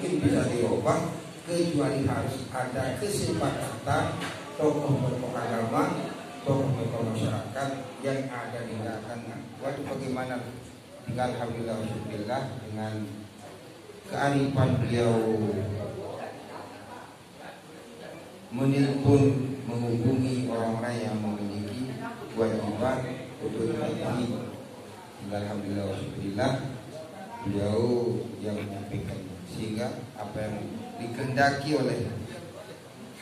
mungkin bisa dirubah kecuali harus ada kesepakatan tokoh-tokoh agama, tokoh-tokoh masyarakat yang ada di belakangnya. Waduh, bagaimana tinggal alhamdulillah dengan kearifan beliau menelpon, menghubungi orang-orang yang memiliki kewajiban untuk ini. Tinggal alhamdulillah beliau yang menyampaikan, sehingga apa yang dikehendaki oleh,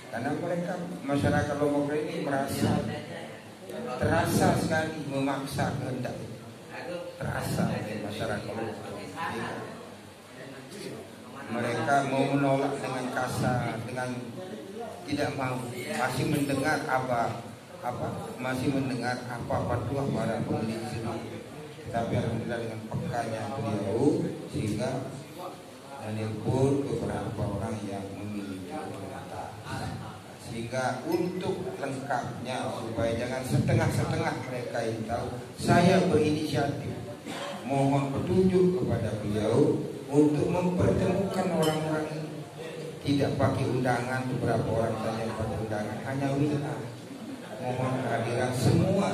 karena mereka masyarakat Lombok ini terasa sekali memaksa kehendak, terasa oleh masyarakat Lombok. Mereka mau menolak dengan kasar, dengan tidak mau, masih mendengar masih mendengar apa fatwa para pemilik sendiri. Tapi alhamdulillah dengan pekanya beliau sehingga menelpon beberapa orang yang memiliki data, sehingga untuk lengkapnya supaya jangan setengah-setengah mereka yang tahu, saya berinisiatif mohon petunjuk kepada beliau untuk mempertemukan orang-orang ini. Tidak pakai undangan, beberapa orang saja pakai undangan, hanya WA. Mohon kehadiran semua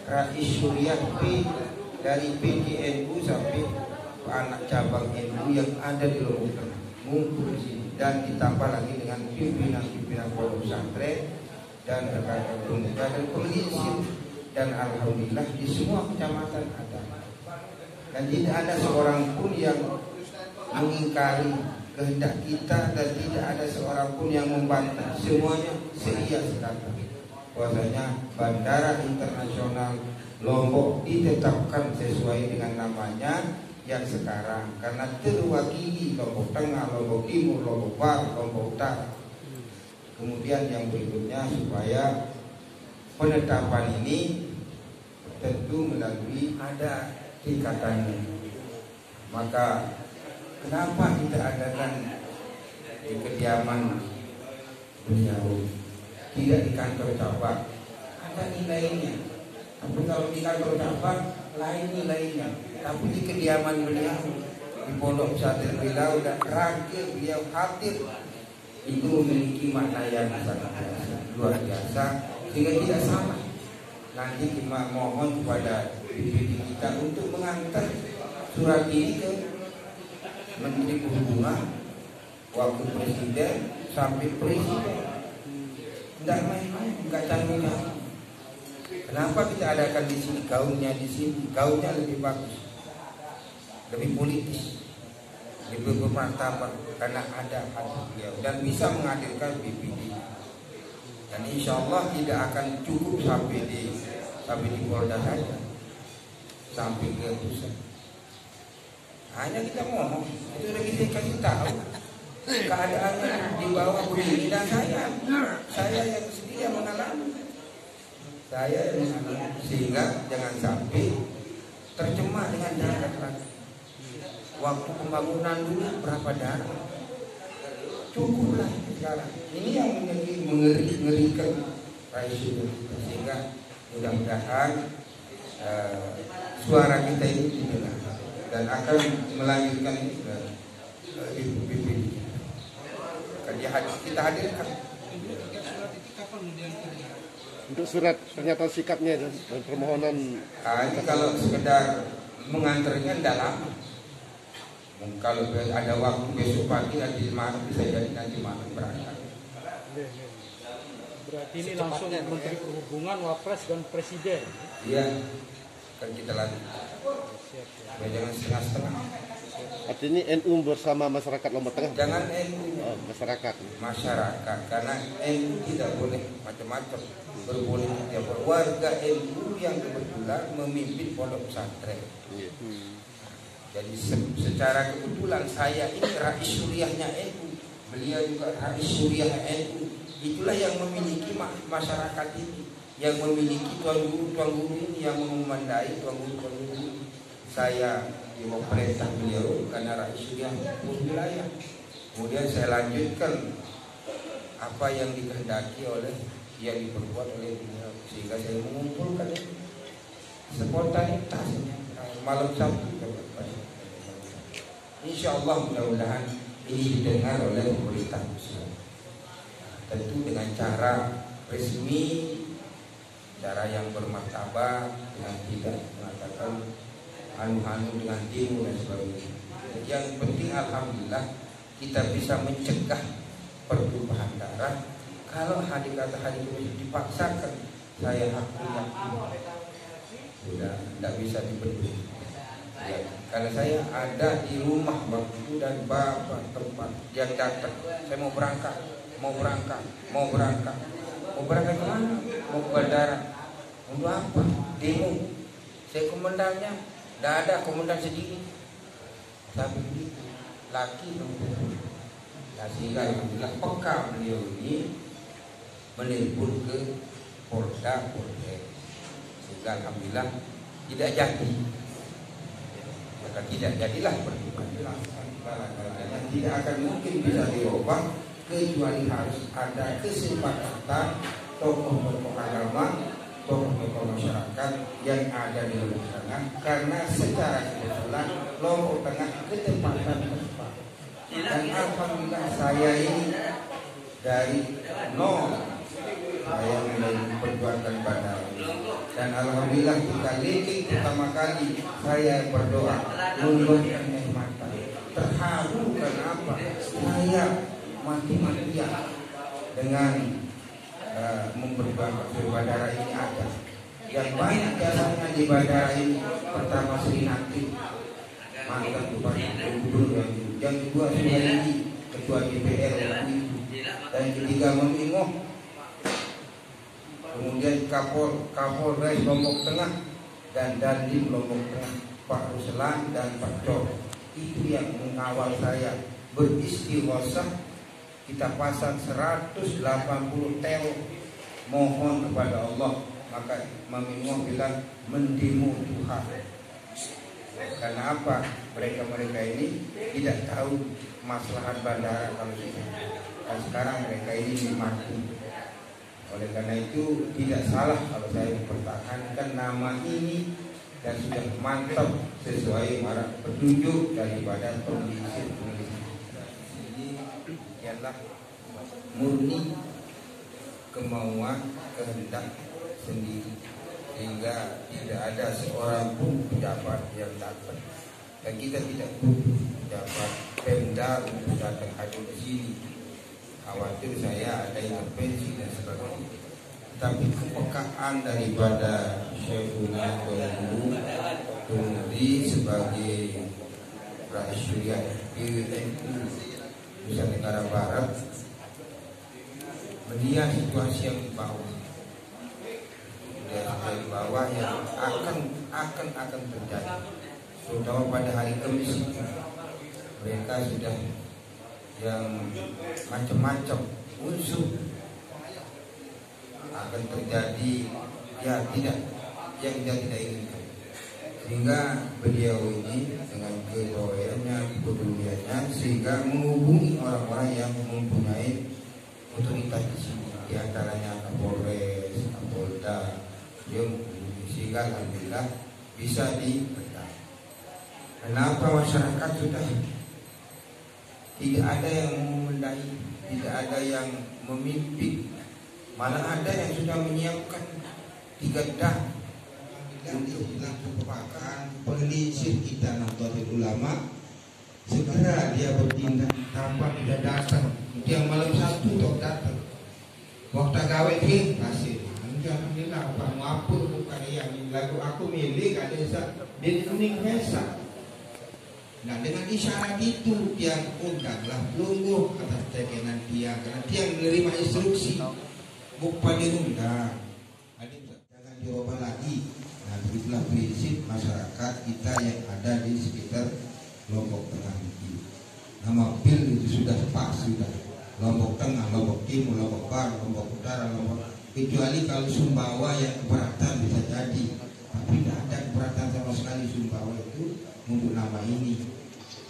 Rais Syuriah dari PDNU sampai anak cabang NU yang ada di Lombok Tengah ngumpul di sini, dan ditambah lagi dengan pimpinan-pimpinan pondok pesantren dan rekan-rekan pemuda dan peneliti, dan alhamdulillah di semua kecamatan ada, dan tidak ada seorang pun yang mengingkari kehendak kita, dan tidak ada seorang pun yang membantah. Semuanya seia sekata bahwasanya Bandara Internasional Lombok ditetapkan sesuai dengan namanya yang sekarang, karena terwakili Lombok Tengah, Lombok Timur, Lombok Barat, Lombok Utara. Kemudian yang berikutnya, supaya penetapan ini tentu melalui ada tingkatannya. Maka kenapa kita adakan di kediaman beliau, tidak di kantor cabang? Ada nilainya. Tapi kalau di kantor cabang lain nilainya. Tapi di kediaman beliau, di pondok pesantren beliau dan ragil beliau hadir, itu memiliki makna yang sangat luar biasa, sehingga tidak salah. Nanti kita mohon kepada BPD kita untuk mengantar surat ini ke Menteri Perhubungan, Wakil Presiden sampai Presiden. Tidak main-main, nggak canggung-canggung. Kenapa kita adakan di sini? Gaunnya di sini, gaunnya lebih bagus, lebih politis, lebih bermartabat, karena ada beliau dan bisa menghadirkan BPD. Dan insya Allah tidak akan cukup sampai di Polda saja, sampai ke pusat. Hanya kita ngomong, itu udah kita kasih tahu keadaannya di bawah begini, dan saya yang sendiri yang mengalami, sehingga jangan sampai tercemar dengan darah lagi. Waktu pembangunan dulu berapa darah, cukuplah sekarang. Ini yang mengerikan sehingga mudah-mudahan suara kita ini didengar dan akan melanjutkan ini ke BPD. Kita hadirkan untuk surat pernyataan sikapnya dan permohonan. Ini kalau sekedar mengantarnya tidak lama. Kalau ada waktu besok pagi, nanti malam bisa jadi nanti malam berangkat. Berarti ini langsung Menteri Perhubungan, Wapres dan Presiden. Iya, kan kita lanjut. Jangan setengah-setengah. Artinya NU bersama masyarakat Lombok Tengah. Jangan NU, masyarakat. Karena NU tidak boleh macam-macam. Berboleh tiap warga NU yang kebetulan memimpin pondok pesantren. Jadi secara kebetulan saya ini Rais Syuriahnya NU, beliau juga Rais Syuriah NU. Itulah yang memiliki masyarakat ini, yang memiliki tuan guru ini, yang memandai tuan guru ini. Saya di perintah beliau karena Rais Syuriah pun wilayah. Kemudian saya lanjutkan apa yang dikehendaki oleh yang diperbuat oleh beliau, sehingga saya mengumpulkan spontanitasnya malam Sabtu. Insya Allah mudah-mudahan ini didengar oleh pemerintah pusat. Tentu dengan cara resmi, cara yang bermartabat, dengan tidak mengatakan anu-anu dengan demo dan sebagainya. Yang penting alhamdulillah kita bisa mencegah pertumpahan darah. Kalau hari kata hari itu dipaksakan, saya akunya sudah tidak bisa dibendung. Ya, kalau saya ada di rumah waktu itu dan bapak tempat yang datang, saya mau berangkat ke mana? Mau ke bandara. Untuk apa? Demo. Saya komandannya, tidak ada komandan sendiri. Tapi begitu, laki perempuan. Nah, sehingga alhamdulillah peka beliau ini menelpon ke Polda Polres. Sehingga alhamdulillah tidak jadi. Maka tidak jadilah pertemuan. Tidak akan mungkin bisa dirubah kecuali harus ada kesepakatan tokoh-tokoh agama, tokoh-tokoh masyarakat yang ada di Lombok Tengah, karena secara kebetulan Lombok Tengah ketempatan tepat. Dan alhamdulillah saya ini dari nol saya mulai memperjuangkan bandara ini. Dan alhamdulillah kita lirik pertama kali saya berdoa menurunkan air mata. Terharu kenapa saya mati-matian dengan memperjuangkan bandara ini ada. Yang banyak jasanya di bandara ini, pertama Sri Natif, mantan bupati gubernur, yang kedua Suhaili, ketua DPR waktu itu, dan ketiga Memingoh, kemudian Kapolres Lombok Tengah dan Dandim Lombok Tengah, Pak Ruslan dan Pak Cor. Itu yang mengawal saya beristighosa. Kita pasang 180 tel mohon kepada Allah. Maka Memingoh bilang mendemo Tuhan. Karena apa? Mereka ini tidak tahu maslahat bandara kalau kita. Dan sekarang mereka ini mati. Oleh karena itu tidak salah kalau saya mempertahankan nama ini dan sudah mantap sesuai marah petunjuk daripada penulis. Ini ialah murni kemauan kehendak sendiri, sehingga tidak ada seorang pun pejabat yang datang, dan kita tidak butuh pejabat Pemda untuk datang hadir ke sini. Khawatir saya ada intervensi dan sebagainya. Tapi kepekaan daripada Syekhuna Tunggu sebagai Rasyuriah PWNU Nusa Tenggara Barat melihat situasi yang di bawah, di bawah yang akan terjadi, terutama pada hari Kamis. Mereka sudah yang macam-macam unsur akan terjadi, ya tidak, yang tidak inginkan. Sehingga beliau ini dengan kedoyannya, kepeduliannya, sehingga menghubungi orang-orang yang mempunyai otoritas di sini, di antaranya Kapolres, Kapolda, sehingga alhamdulillah bisa dipercaya. Kenapa masyarakat sudah tidak ada yang memendai, tidak ada yang memimpin, malah ada yang sudah menyiapkan 3 dah untuk kepakaan penelisih kita Nahdlatul Ulama. Segera dia bertindak tanpa tidak datang. Yang malam Sabtu tok datang. Waktu gawe ting kasih. Alhamdulillah apa ngapur bukan yang lagu aku milik ada di kuning mesa. Nah dengan isyarat itu dia undanglah tunggu atas tekenan dia, karena dia menerima instruksi bukan diundang. Jangan dirubah lagi. Nah begitulah prinsip masyarakat kita yang ada di sekitar Lombok Tengah ini. Nama pil itu sudah pas, sudah Lombok Tengah, Lombok Timur, Lombok Barat, Lombok Utara, Lombok, kecuali kalau Sumbawa yang keberatan bisa jadi, tapi tidak ada keberatan sama sekali Sumbawa itu untuk nama ini.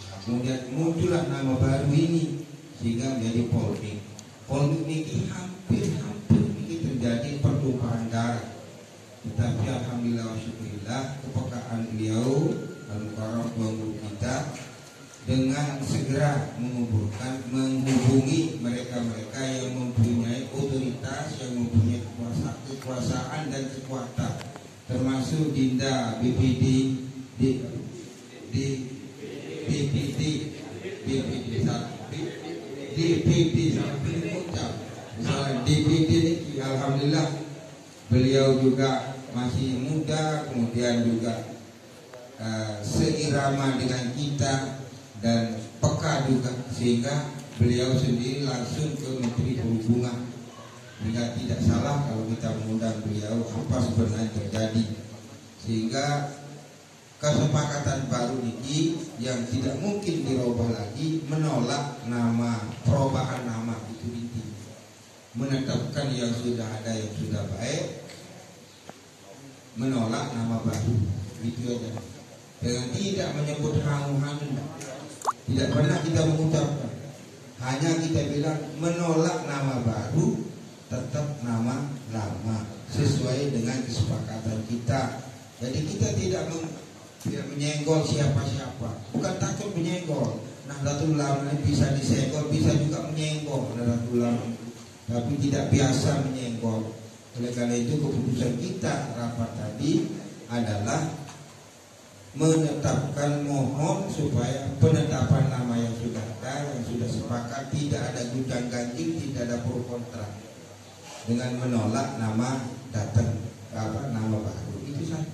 Nah, kemudian muncullah nama baru ini sehingga menjadi Polnik. Polnik ini hampir ini terjadi pertumpahan darah. Tetapi alhamdulillah wa syukurillah kepekaan beliau Al-Mukarram tuan guru kita dengan segera menghubungi mereka-mereka yang mempunyai otoritas, yang mempunyai kekuasaan dan kekuatan, termasuk Dinda, BPD, misalnya DPD, alhamdulillah beliau juga masih muda, kemudian juga seirama dengan kita dan peka juga, sehingga beliau sendiri langsung ke Menteri Perhubungan. Jika tidak salah kalau kita mengundang beliau apa sebenarnya terjadi, sehingga kesepakatan baru ini yang tidak mungkin dirubah lagi, menolak perubahan nama itu inti, menetapkan yang sudah ada yang sudah baik, menolak nama baru, itu aja. Dengan tidak menyebut hangu-hangu, tidak pernah kita mengucapkan, hanya kita bilang menolak nama baru, tetap nama lama sesuai dengan kesepakatan kita. Jadi kita tidak menyenggol siapa-siapa, bukan takut menyenggol. Nahdlatul Ulama ini bisa disenggol, bisa juga menyenggol Nahdlatul Ulama, tapi tidak biasa menyenggol. Oleh karena itu keputusan kita rapat tadi adalah menetapkan, mohon supaya penetapan nama yang sudah ada, yang sudah sepakat, tidak ada gunjang ganjing, tidak ada pro kontra, dengan menolak nama nama baru itu saja.